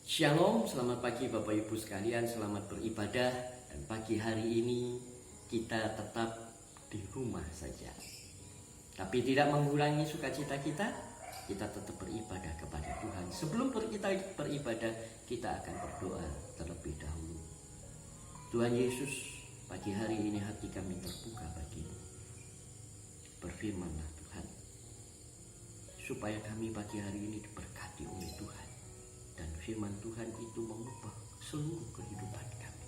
Shalom, selamat pagi Bapak Ibu sekalian, selamat beribadah. Dan pagi hari ini kita tetap di rumah saja, tapi tidak mengurangi sukacita kita. Kita tetap beribadah kepada Tuhan. Sebelum kita beribadah, kita akan berdoa terlebih dahulu. Tuhan Yesus, pagi hari ini hati kami terbuka bagimu. Berfirmanlah Tuhan, supaya kami pagi hari ini diberkati oleh Tuhan. Dan firman Tuhan itu mengubah seluruh kehidupan kami.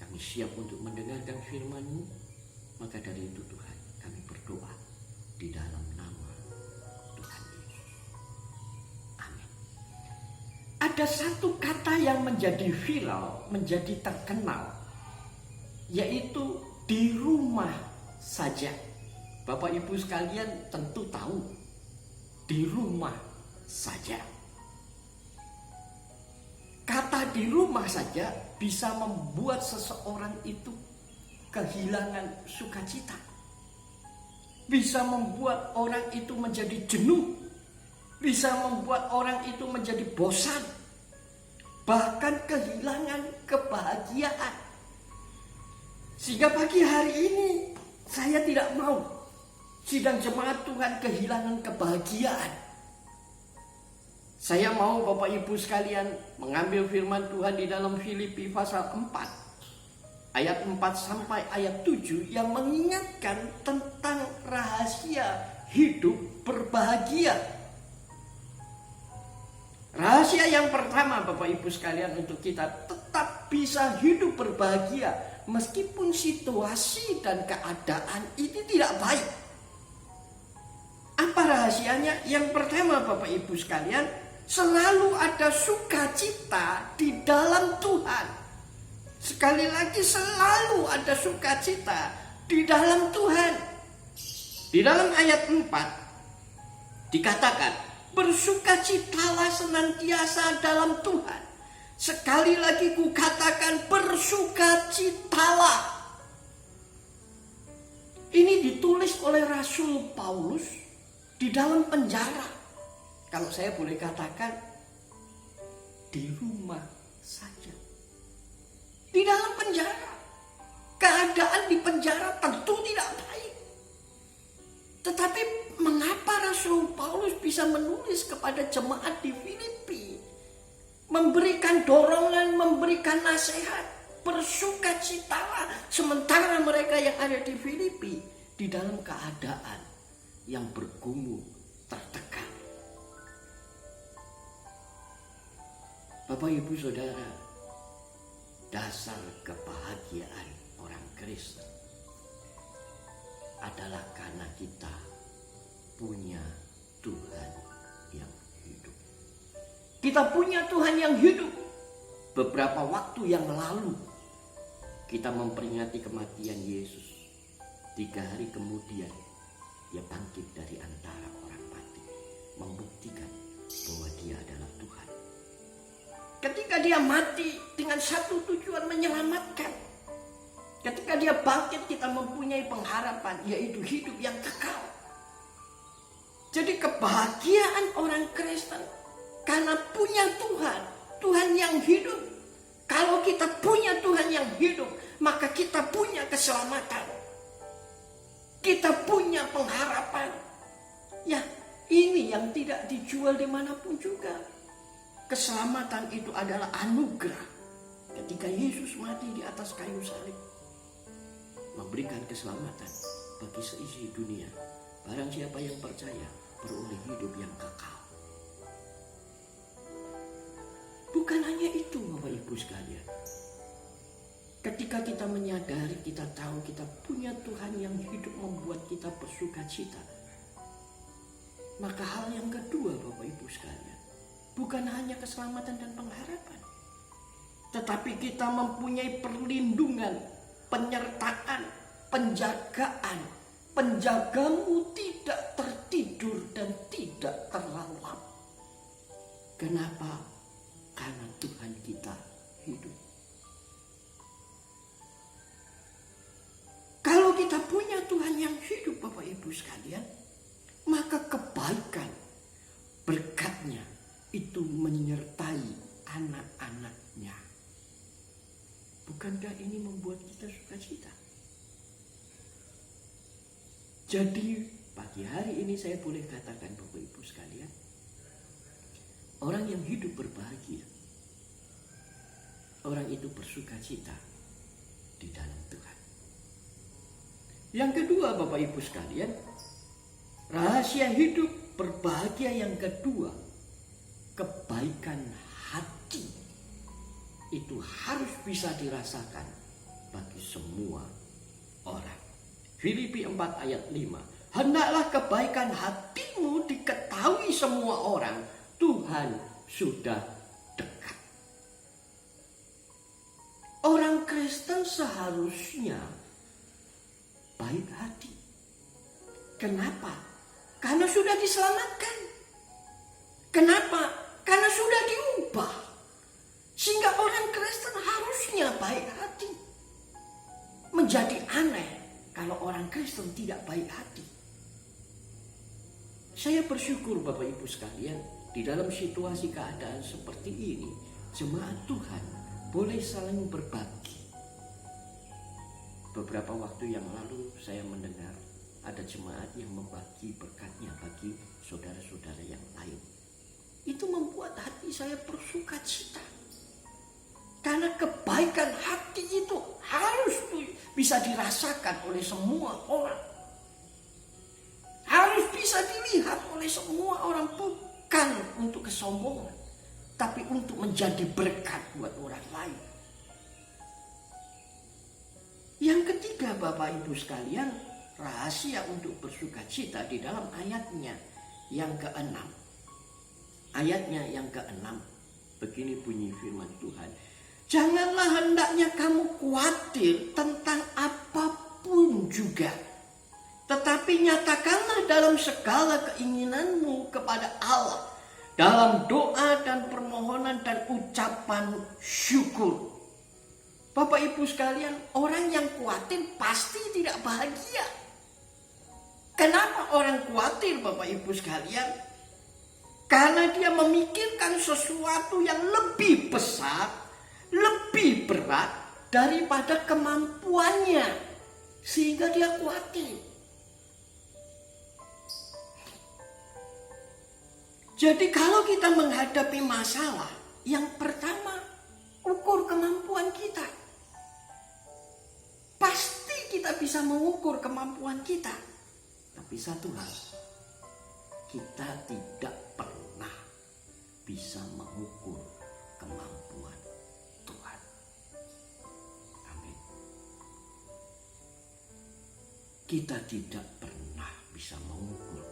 Kami siap untuk mendengarkan firman-Mu. Maka dari itu Tuhan, kami berdoa di dalam nama Tuhan Yesus. Amin. Ada satu kata yang menjadi viral, menjadi terkenal, yaitu di rumah saja. Bapak Ibu sekalian tentu tahu, di rumah saja. Kata di rumah saja bisa membuat seseorang itu kehilangan sukacita. Bisa membuat orang itu menjadi jenuh. Bisa membuat orang itu menjadi bosan. Bahkan kehilangan kebahagiaan. Sehingga pagi hari ini saya tidak mau sidang jemaat Tuhan kehilangan kebahagiaan. Saya mau Bapak Ibu sekalian mengambil firman Tuhan di dalam Filipi pasal 4 ayat 4 sampai ayat 7 yang mengingatkan tentang rahasia hidup berbahagia. Rahasia yang pertama Bapak Ibu sekalian untuk kita tetap bisa hidup berbahagia meskipun situasi dan keadaan ini tidak baik. Apa rahasianya? Yang pertama Bapak Ibu sekalian, selalu ada sukacita di dalam Tuhan. Sekali lagi, selalu ada sukacita di dalam Tuhan. Di dalam ayat 4 dikatakan, bersukacitalah senantiasa dalam Tuhan. Sekali lagi kukatakan, bersukacitalah. Ini ditulis oleh Rasul Paulus di dalam penjara. Kalau saya boleh katakan, di rumah saja. Di dalam penjara. Keadaan di penjara tentu tidak baik. Tetapi mengapa Rasul Paulus bisa menulis kepada jemaat di Filipi? Memberikan dorongan, memberikan nasihat. Bersukacitalah. Sementara mereka yang ada di Filipi di dalam keadaan yang bergumul, tertekan. Bapak Ibu Saudara, dasar kebahagiaan orang Kristen adalah karena kita punya Tuhan yang hidup. Kita punya Tuhan yang hidup. Beberapa waktu yang lalu kita memperingati kematian Yesus. 3 hari kemudian Dia bangkit dari antara orang mati, membuktikan bahwa Dia adalah Tuhan. Ketika Dia mati dengan satu tujuan, menyelamatkan. Ketika Dia bangkit, kita mempunyai pengharapan, yaitu hidup yang kekal. Jadi kebahagiaan orang Kristen karena punya Tuhan, Tuhan yang hidup. Kalau kita punya Tuhan yang hidup, maka kita punya keselamatan. Kita punya pengharapan. Ya, ini yang tidak dijual dimanapun juga. Keselamatan itu adalah anugerah. Ketika Yesus mati di atas kayu salib, memberikan keselamatan bagi seisi dunia. Barang siapa yang percaya beroleh hidup yang kekal. Bukan hanya itu Bapak Ibu sekalian. Ketika kita menyadari, kita tahu kita punya Tuhan yang hidup membuat kita bersukacita. Maka hal yang kedua Bapak Ibu sekalian, bukan hanya keselamatan dan pengharapan, tetapi kita mempunyai perlindungan, penyertaan, penjagaan. Penjagamu tidak tertidur dan tidak terlelap. Kenapa? Karena Tuhan kita hidup. Kalau kita punya Tuhan yang hidup Bapak Ibu sekalian, maka kebaikan, berkatnya itu menyertai bersukacita. Jadi pagi hari ini saya boleh katakan Bapak Ibu sekalian, orang yang hidup berbahagia, orang itu bersukacita di dalam Tuhan. Yang kedua Bapak Ibu sekalian, rahasia hidup berbahagia yang kedua, kebaikan hati itu harus bisa dirasakan bagi semua orang. Filipi 4 ayat 5. Hendaklah kebaikan hatimu diketahui semua orang, Tuhan sudah dekat. Orang Kristen seharusnya baik hati. Kenapa? Karena sudah diselamatkan. Kenapa? Karena sudah diubah. Sehingga orang Kristen harusnya baik hati. Menjadi aneh kalau orang Kristen tidak baik hati. Saya bersyukur Bapak Ibu sekalian, di dalam situasi keadaan seperti ini, jemaat Tuhan boleh saling berbagi. Beberapa waktu yang lalu saya mendengar ada jemaat yang membagi berkatnya bagi saudara-saudara yang lain. Itu membuat hati saya bersukacita. Karena kebaikan hati itu harus bisa dirasakan oleh semua orang. Harus bisa dilihat oleh semua orang, bukan untuk kesombongan, tapi untuk menjadi berkat buat orang lain. Yang ketiga Bapak Ibu sekalian, rahasia untuk bersukacita di dalam ayatnya yang ke-6. Ayatnya yang ke-6, begini bunyi firman Tuhan. Janganlah hendaknya kamu khawatir tentang apapun juga. Tetapi nyatakanlah dalam segala keinginanmu kepada Allah, dalam doa dan permohonan dan ucapan syukur. Bapak Ibu sekalian, orang yang khawatir pasti tidak bahagia. Kenapa orang khawatir Bapak Ibu sekalian? Karena dia memikirkan sesuatu yang lebih besar, lebih berat daripada kemampuannya, sehingga dia khawatir. Jadi kalau kita menghadapi masalah, yang pertama ukur kemampuan kita. Pasti kita bisa mengukur kemampuan kita. Tapi satu hal, kita tidak pernah bisa mengukur kemampuan Tuhan. Amin. Kita tidak pernah bisa mengukur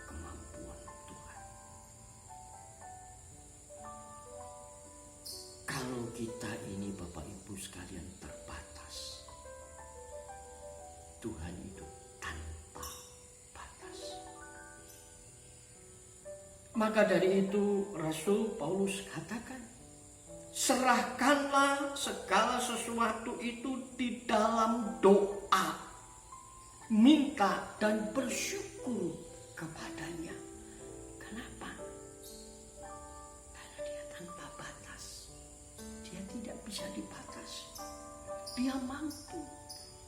kemampuan Tuhan. Kalau kita ini Bapak Ibu sekalian terbatas, Tuhan itu tanpa batas. Maka dari itu Rasul Paulus katakan, serahkanlah segala sesuatu itu di dalam doa, minta dan bersyukur kepadanya. Kenapa? Karena dia tanpa batas. Dia tidak bisa dibatasi. Dia mampu,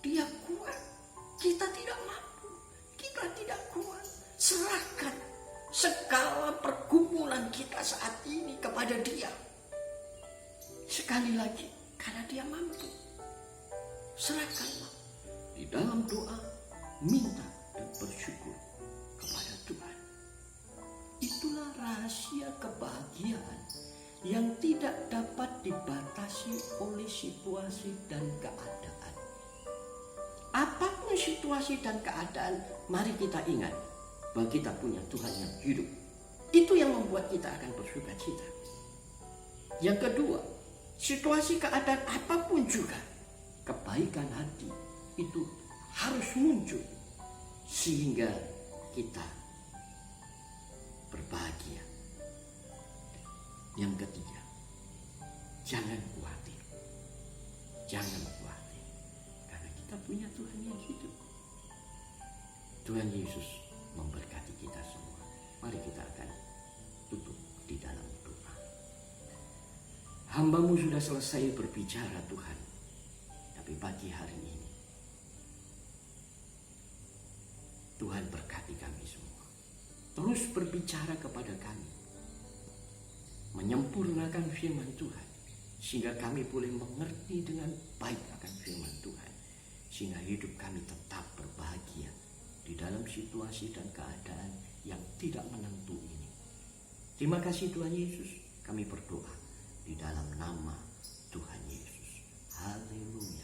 dia kuat. Kita tidak mampu, kita tidak kuat. Serahkan segala pergumulan kita saat ini kepada dia. Sekali lagi, karena dia mampu. Serahkanlah di dalam doa, minta dan bersyukur kepada Tuhan. Itulah rahasia kebahagiaan yang tidak dapat dibatasi oleh situasi dan keadaan. Apapun situasi dan keadaan, mari kita ingat bahwa kita punya Tuhan yang hidup. Itu yang membuat kita akan bersukacita. Yang kedua, situasi keadaan apapun juga, kebaikan hati itu harus muncul sehingga kita berbahagia. Yang ketiga, jangan khawatir. Jangan khawatir. Karena kita punya Tuhan yang hidup. Tuhan Yesus memberkati kita semua. Mari kita akan tutup di dalam doa. Hamba-Mu sudah selesai berbicara Tuhan. Tapi pagi hari ini. Tuhan berkati kami semua. Terus berbicara kepada kami. Menyempurnakan firman Tuhan. Sehingga kami boleh mengerti dengan baik akan firman Tuhan. Sehingga hidup kami tetap berbahagia di dalam situasi dan keadaan yang tidak menentu ini. Terima kasih Tuhan Yesus. Kami berdoa di dalam nama Tuhan Yesus. Haleluya.